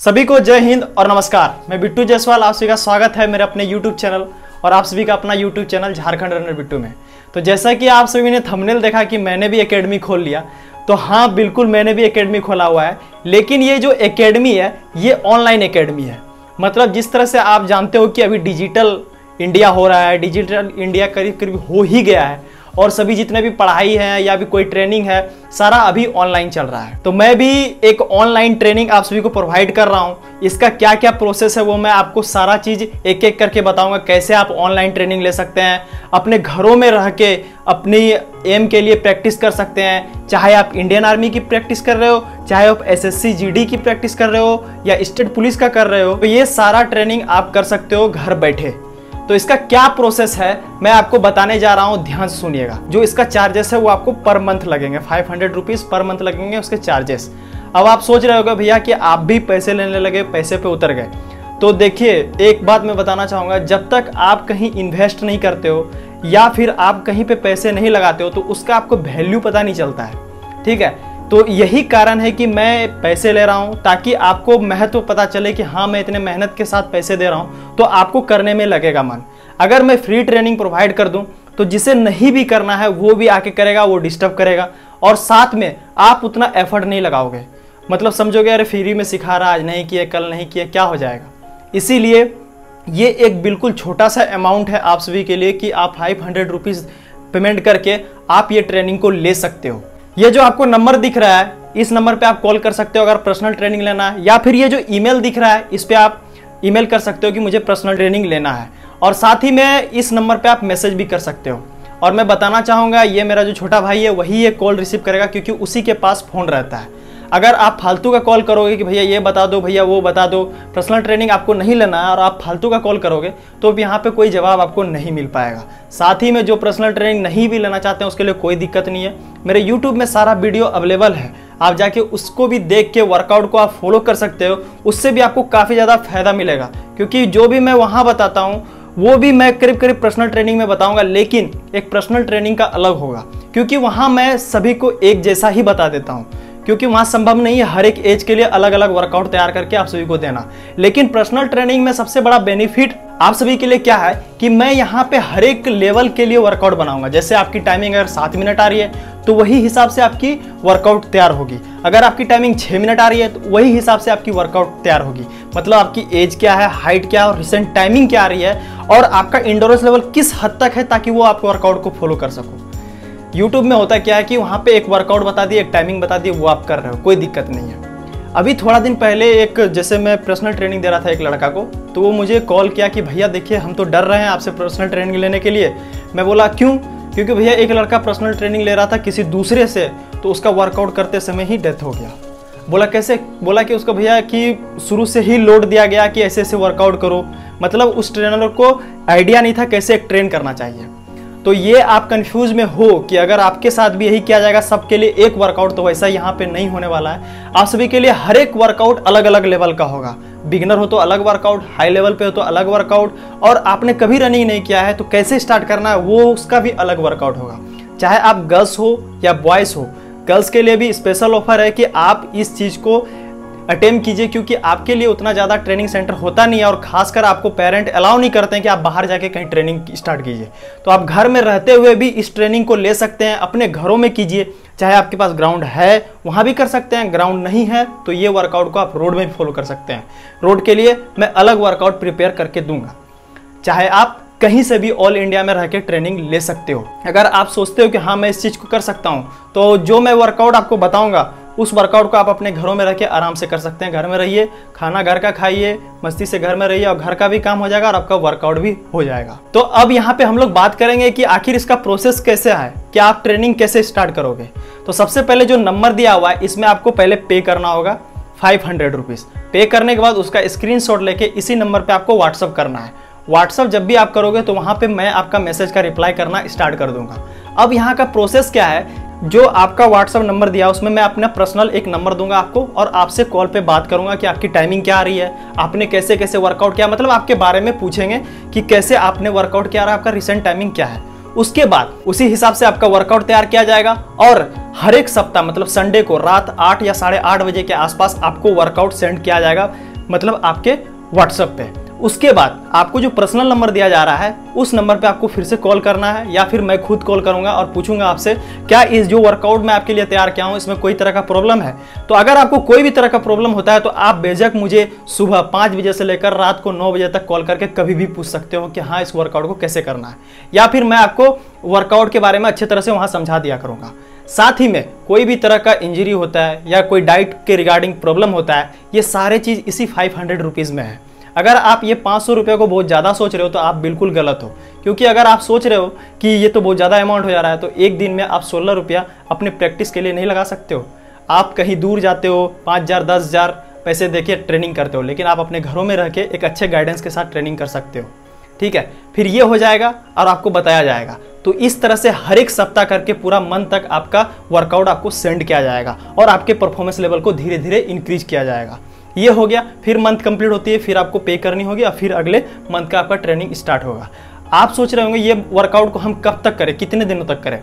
सभी को जय हिंद और नमस्कार। मैं बिट्टू जायसवाल, आप सभी का स्वागत है मेरे अपने YouTube चैनल और आप सभी का अपना YouTube channel Jharkhand runner Bittu में। तो जैसा कि आप सभी ने थंबनेल देखा कि मैंने भी एकेडमी खोल लिया, तो हाँ बिल्कुल मैंने भी एकेडमी खोला हुआ है। लेकिन ये जो एकेडमी है ये ऑनलाइन एकेडमी है। मतलब जिस तरह से आप जानते हो कि अभी डिजिटल इंडिया हो रहा है, डिजिटल इंडिया करीब करीब हो ही गया है और सभी जितने भी पढ़ाई है या भी कोई ट्रेनिंग है सारा अभी ऑनलाइन चल रहा है। तो मैं भी एक ऑनलाइन ट्रेनिंग आप सभी को प्रोवाइड कर रहा हूँ। इसका क्या क्या प्रोसेस है वो मैं आपको सारा चीज़ एक एक करके बताऊंगा, कैसे आप ऑनलाइन ट्रेनिंग ले सकते हैं, अपने घरों में रह के अपनी एम के लिए प्रैक्टिस कर सकते हैं। चाहे आप इंडियन आर्मी की प्रैक्टिस कर रहे हो, चाहे आप SSC GD की प्रैक्टिस कर रहे हो या स्टेट पुलिस का कर रहे हो, तो ये सारा ट्रेनिंग आप कर सकते हो घर बैठे। तो इसका क्या प्रोसेस है मैं आपको बताने जा रहा हूं, ध्यान से सुनिएगा। जो इसका चार्जेस है वो आपको पर मंथ लगेंगे, 500 रुपीज़ पर मंथ लगेंगे उसके चार्जेस। अब आप सोच रहे होगे भैया कि आप भी पैसे लेने लगे, पैसे पे उतर गए। तो देखिए एक बात मैं बताना चाहूँगा, जब तक आप कहीं इन्वेस्ट नहीं करते हो या फिर आप कहीं पे पैसे नहीं लगाते हो तो उसका आपको वैल्यू पता नहीं चलता है। ठीक है, तो यही कारण है कि मैं पैसे ले रहा हूं ताकि आपको महत्व पता चले कि हाँ मैं इतने मेहनत के साथ पैसे दे रहा हूं तो आपको करने में लगेगा मन। अगर मैं फ्री ट्रेनिंग प्रोवाइड कर दूं तो जिसे नहीं भी करना है वो भी आके करेगा, वो डिस्टर्ब करेगा और साथ में आप उतना एफर्ट नहीं लगाओगे। मतलब समझोगे अरे फ्री में सिखा रहा, आज नहीं किए कल नहीं किए, क्या हो जाएगा। इसीलिए ये एक बिल्कुल छोटा सा अमाउंट है आप सभी के लिए कि आप 500 रुपीज़ पेमेंट करके आप ये ट्रेनिंग को ले सकते हो। ये जो आपको नंबर दिख रहा है इस नंबर पे आप कॉल कर सकते हो अगर पर्सनल ट्रेनिंग लेना है, या फिर ये जो ईमेल दिख रहा है इस पे आप ईमेल कर सकते हो कि मुझे पर्सनल ट्रेनिंग लेना है। और साथ ही में इस नंबर पे आप मैसेज भी कर सकते हो। और मैं बताना चाहूँगा ये मेरा जो छोटा भाई है वही ये कॉल रिसीव करेगा क्योंकि उसी के पास फ़ोन रहता है। अगर आप फालतू का कॉल करोगे कि भैया ये बता दो, भैया वो बता दो, पर्सनल ट्रेनिंग आपको नहीं लेना है और आप फालतू का कॉल करोगे तो यहाँ पे कोई जवाब आपको नहीं मिल पाएगा। साथ ही में जो पर्सनल ट्रेनिंग नहीं भी लेना चाहते हैं उसके लिए कोई दिक्कत नहीं है, मेरे YouTube में सारा वीडियो अवेलेबल है, आप जाके उसको भी देख के वर्कआउट को आप फॉलो कर सकते हो। उससे भी आपको काफ़ी ज़्यादा फायदा मिलेगा क्योंकि जो भी मैं वहाँ बताता हूँ वो भी मैं करीब करीब पर्सनल ट्रेनिंग में बताऊंगा, लेकिन एक पर्सनल ट्रेनिंग का अलग होगा क्योंकि वहाँ मैं सभी को एक जैसा ही बता देता हूँ, क्योंकि वहाँ संभव नहीं है हर एक एज के लिए अलग अलग वर्कआउट तैयार करके आप सभी को देना। लेकिन पर्सनल ट्रेनिंग में सबसे बड़ा बेनिफिट आप सभी के लिए क्या है कि मैं यहाँ पे हर एक लेवल के लिए वर्कआउट बनाऊंगा। जैसे आपकी टाइमिंग अगर 7 मिनट आ रही है तो वही हिसाब से आपकी वर्कआउट तैयार होगी। अगर आपकी टाइमिंग 6 मिनट आ रही है तो वही हिसाब से आपकी वर्कआउट तैयार होगी। मतलब आपकी एज क्या है, हाइट क्या है और रिसेंट टाइमिंग क्या आ रही है और आपका इंडोरेंस लेवल किस हद तक है ताकि वो आप वर्कआउट को फॉलो कर सको। YouTube में होता क्या है कि वहाँ पे एक वर्कआउट बता दिए, एक टाइमिंग बता दी, वो आप कर रहे हो, कोई दिक्कत नहीं है। अभी थोड़ा दिन पहले एक जैसे मैं पर्सनल ट्रेनिंग दे रहा था एक लड़का को, तो वो मुझे कॉल किया कि भैया देखिए हम तो डर रहे हैं आपसे पर्सनल ट्रेनिंग लेने के लिए। मैं बोला क्यों? क्योंकि भैया एक लड़का पर्सनल ट्रेनिंग ले रहा था किसी दूसरे से, तो उसका वर्कआउट करते समय ही डेथ हो गया। बोला कैसे? बोला कि उसका भैया कि शुरू से ही लोड दिया गया कि ऐसे ऐसे वर्कआउट करो। मतलब उस ट्रेनर को आइडिया नहीं था कैसे एक ट्रेन करना चाहिए। तो ये आप कंफ्यूज में हो कि अगर आपके साथ भी यही किया जाएगा सबके लिए एक वर्कआउट, तो वैसा यहाँ पे नहीं होने वाला है। आप सभी के लिए हर एक वर्कआउट अलग अलग लेवल का होगा। बिगिनर हो तो अलग वर्कआउट, हाई लेवल पे हो तो अलग वर्कआउट, और आपने कभी रनिंग नहीं किया है तो कैसे स्टार्ट करना है वो उसका भी अलग वर्कआउट होगा। चाहे आप गर्ल्स हो या बॉयज़ हो, गर्ल्स के लिए भी स्पेशल ऑफर है कि आप इस चीज़ को अटेम्प्ट कीजिए क्योंकि आपके लिए उतना ज़्यादा ट्रेनिंग सेंटर होता नहीं है और खासकर आपको पेरेंट अलाउ नहीं करते हैं कि आप बाहर जाके कहीं ट्रेनिंग स्टार्ट कीजिए। तो आप घर में रहते हुए भी इस ट्रेनिंग को ले सकते हैं, अपने घरों में कीजिए। चाहे आपके पास ग्राउंड है वहाँ भी कर सकते हैं, ग्राउंड नहीं है तो ये वर्कआउट को आप रोड में भी फॉलो कर सकते हैं। रोड के लिए मैं अलग वर्कआउट प्रिपेयर करके दूंगा। चाहे आप कहीं से भी ऑल इंडिया में रह के ट्रेनिंग ले सकते हो। अगर आप सोचते हो कि हाँ मैं इस चीज़ को कर सकता हूँ तो जो मैं वर्कआउट आपको बताऊँगा उस वर्कआउट को आप अपने घरों में रह के आराम से कर सकते हैं। घर में रहिए, खाना घर का खाइए, मस्ती से घर में रहिए और घर का भी काम हो जाएगा और आपका वर्कआउट भी हो जाएगा। तो अब यहाँ पे हम लोग बात करेंगे कि आखिर इसका प्रोसेस कैसे है, क्या आप ट्रेनिंग कैसे स्टार्ट करोगे। तो सबसे पहले जो नंबर दिया हुआ है इसमें आपको पहले पे करना होगा 500 रुपीज़। पे करने के बाद उसका स्क्रीनशॉट लेके इसी नंबर पर आपको व्हाट्सअप करना है। व्हाट्सअप जब भी आप करोगे तो वहाँ पे मैं आपका मैसेज का रिप्लाई करना स्टार्ट कर दूंगा। अब यहाँ का प्रोसेस क्या है, जो आपका व्हाट्सअप नंबर दिया उसमें मैं अपना पर्सनल एक नंबर दूंगा आपको और आपसे कॉल पे बात करूंगा कि आपकी टाइमिंग क्या आ रही है, आपने कैसे कैसे वर्कआउट किया, मतलब आपके बारे में पूछेंगे कि कैसे आपने वर्कआउट किया, आपका रिसेंट टाइमिंग क्या है। उसके बाद उसी हिसाब से आपका वर्कआउट तैयार किया जाएगा और हर एक सप्ताह मतलब संडे को रात 8 या 8:30 बजे के आसपास आपको वर्कआउट सेंड किया जाएगा मतलब आपके व्हाट्सएप पे। उसके बाद आपको जो पर्सनल नंबर दिया जा रहा है उस नंबर पे आपको फिर से कॉल करना है, या फिर मैं खुद कॉल करूंगा और पूछूंगा आपसे क्या इस जो वर्कआउट मैं आपके लिए तैयार किया हूं इसमें कोई तरह का प्रॉब्लम है। तो अगर आपको कोई भी तरह का प्रॉब्लम होता है तो आप बेझक मुझे सुबह 5 बजे से लेकर रात को 9 बजे तक कॉल करके कभी भी पूछ सकते हो कि हाँ इस वर्कआउट को कैसे करना है, या फिर मैं आपको वर्कआउट के बारे में अच्छे तरह से वहां समझा दिया करूंगा। साथ ही में कोई भी तरह का इंजरी होता है या कोई डाइट के रिगार्डिंग प्रॉब्लम होता है, ये सारे चीज़ इसी 500 रुपीज़ में है। अगर आप ये 500 रुपये को बहुत ज़्यादा सोच रहे हो तो आप बिल्कुल गलत हो, क्योंकि अगर आप सोच रहे हो कि ये तो बहुत ज़्यादा अमाउंट हो जा रहा है तो एक दिन में आप 16 रुपया अपने प्रैक्टिस के लिए नहीं लगा सकते हो। आप कहीं दूर जाते हो 5,000 10,000 पैसे देके ट्रेनिंग करते हो, लेकिन आप अपने घरों में रह के एक अच्छे गाइडेंस के साथ ट्रेनिंग कर सकते हो। ठीक है, फिर ये हो जाएगा और आपको बताया जाएगा। तो इस तरह से हर एक सप्ताह करके पूरा मंथ तक आपका वर्कआउट आपको सेंड किया जाएगा और आपके परफॉर्मेंस लेवल को धीरे धीरे इंक्रीज किया जाएगा। ये हो गया, फिर मंथ कंप्लीट होती है, फिर आपको पे करनी होगी और फिर अगले मंथ का आपका ट्रेनिंग स्टार्ट होगा। आप सोच रहे होंगे ये वर्कआउट को हम कब तक करें, कितने दिनों तक करें।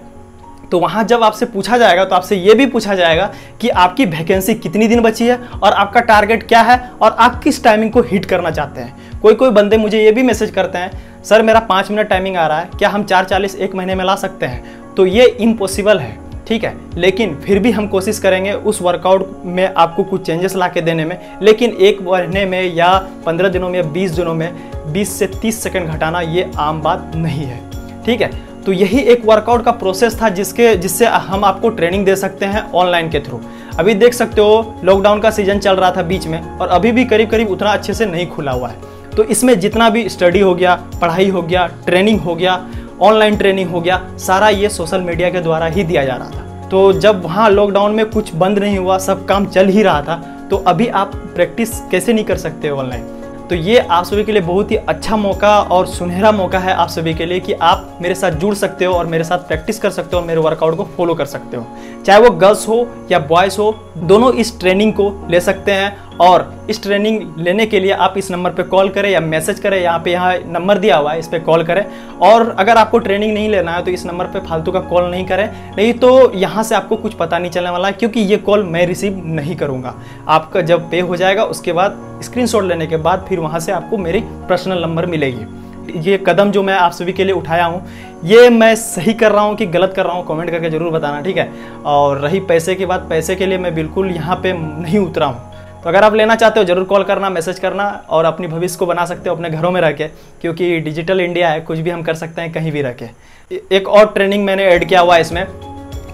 तो वहाँ जब आपसे पूछा जाएगा तो आपसे ये भी पूछा जाएगा कि आपकी वैकेंसी कितनी दिन बची है और आपका टारगेट क्या है और आप किस टाइमिंग को हिट करना चाहते हैं। कोई बंदे मुझे ये भी मैसेज करते हैं, सर मेरा 5 मिनट टाइमिंग आ रहा है, क्या हम 4:40 1 महीने में ला सकते हैं। तो ये इम्पॉसिबल है, ठीक है, लेकिन फिर भी हम कोशिश करेंगे उस वर्कआउट में आपको कुछ चेंजेस ला के देने में। लेकिन 1 महीने में या 15 दिनों में या 20 दिनों में 20 से 30 सेकंड घटाना ये आम बात नहीं है। ठीक है, तो यही एक वर्कआउट का प्रोसेस था जिससे हम आपको ट्रेनिंग दे सकते हैं ऑनलाइन के थ्रू। अभी देख सकते हो लॉकडाउन का सीजन चल रहा था बीच में और अभी भी करीब करीब उतना अच्छे से नहीं खुला हुआ है। तो इसमें जितना भी स्टडी हो गया, पढ़ाई हो गया, ट्रेनिंग हो गया, ऑनलाइन ट्रेनिंग हो गया, सारा ये सोशल मीडिया के द्वारा ही दिया जा रहा था। तो जब वहाँ लॉकडाउन में कुछ बंद नहीं हुआ, सब काम चल ही रहा था, तो अभी आप प्रैक्टिस कैसे नहीं कर सकते ऑनलाइन। तो ये आप सभी के लिए बहुत ही अच्छा मौका और सुनहरा मौका है आप सभी के लिए कि आप मेरे साथ जुड़ सकते हो और मेरे साथ प्रैक्टिस कर सकते हो और मेरे वर्कआउट को फॉलो कर सकते हो। चाहे वो गर्ल्स हो या बॉयज़ हो, दोनों इस ट्रेनिंग को ले सकते हैं। और इस ट्रेनिंग लेने के लिए आप इस नंबर पे कॉल करें या मैसेज करें, यहाँ नंबर दिया हुआ है, इस पे कॉल करें। और अगर आपको ट्रेनिंग नहीं लेना है तो इस नंबर पे फालतू का कॉल नहीं करें, नहीं तो यहाँ से आपको कुछ पता नहीं चलने वाला है, क्योंकि ये कॉल मैं रिसीव नहीं करूँगा। आपका जब पे हो जाएगा उसके बाद स्क्रीनशॉट लेने के बाद फिर वहाँ से आपको मेरी पर्सनल नंबर मिलेगी। ये कदम जो मैं आप सभी के लिए उठाया हूँ, ये मैं सही कर रहा हूँ कि गलत कर रहा हूँ, कमेंट करके ज़रूर बताना, ठीक है। और रही पैसे की बात, पैसे के लिए मैं बिल्कुल यहाँ पे नहीं उतरा हूँ। तो अगर आप लेना चाहते हो ज़रूर कॉल करना, मैसेज करना और अपनी भविष्य को बना सकते हो अपने घरों में रह के, क्योंकि डिजिटल इंडिया है, कुछ भी हम कर सकते हैं कहीं भी रह के। एक और ट्रेनिंग मैंने ऐड किया हुआ है इसमें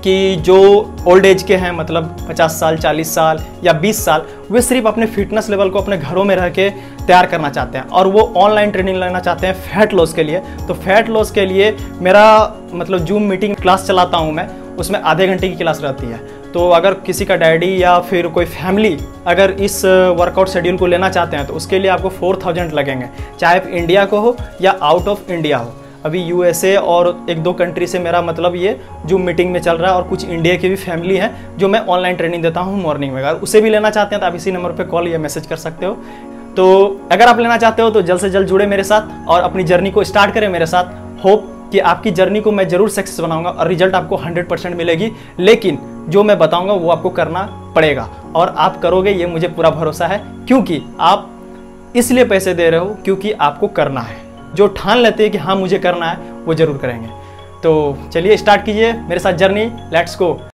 कि जो ओल्ड एज के हैं, मतलब 50 साल 40 साल या 20 साल, वे सिर्फ अपने फिटनेस लेवल को अपने घरों में रह के तैयार करना चाहते हैं और वो ऑनलाइन ट्रेनिंग लेना चाहते हैं फैट लॉस के लिए। तो फैट लॉस के लिए मेरा मतलब जूम मीटिंग क्लास चलाता हूँ मैं, उसमें आधे घंटे की क्लास रहती है। तो अगर किसी का डैडी या फिर कोई फैमिली अगर इस वर्कआउट शेड्यूल को लेना चाहते हैं तो उसके लिए आपको 4000 लगेंगे, चाहे इंडिया को हो या आउट ऑफ इंडिया हो। अभी यूएसए और 1-2 कंट्री से मेरा मतलब ये जूम मीटिंग में चल रहा है और कुछ इंडिया की भी फैमिली है जो मैं ऑनलाइन ट्रेनिंग देता हूँ मॉर्निंग में। अगर उसे भी लेना चाहते हैं तो आप इसी नंबर पे कॉल या मैसेज कर सकते हो। तो अगर आप लेना चाहते हो तो जल्द से जल्द जुड़े मेरे साथ और अपनी जर्नी को स्टार्ट करें मेरे साथ। होप कि आपकी जर्नी को मैं जरूर सक्सेस बनाऊंगा और रिजल्ट आपको 100% मिलेगी, लेकिन जो मैं बताऊंगा वो आपको करना पड़ेगा और आप करोगे, ये मुझे पूरा भरोसा है, क्योंकि आप इसलिए पैसे दे रहे हो क्योंकि आपको करना है। जो ठान लेते हैं कि हाँ मुझे करना है वो जरूर करेंगे। तो चलिए स्टार्ट कीजिए मेरे साथ जर्नी, लेट्स गो।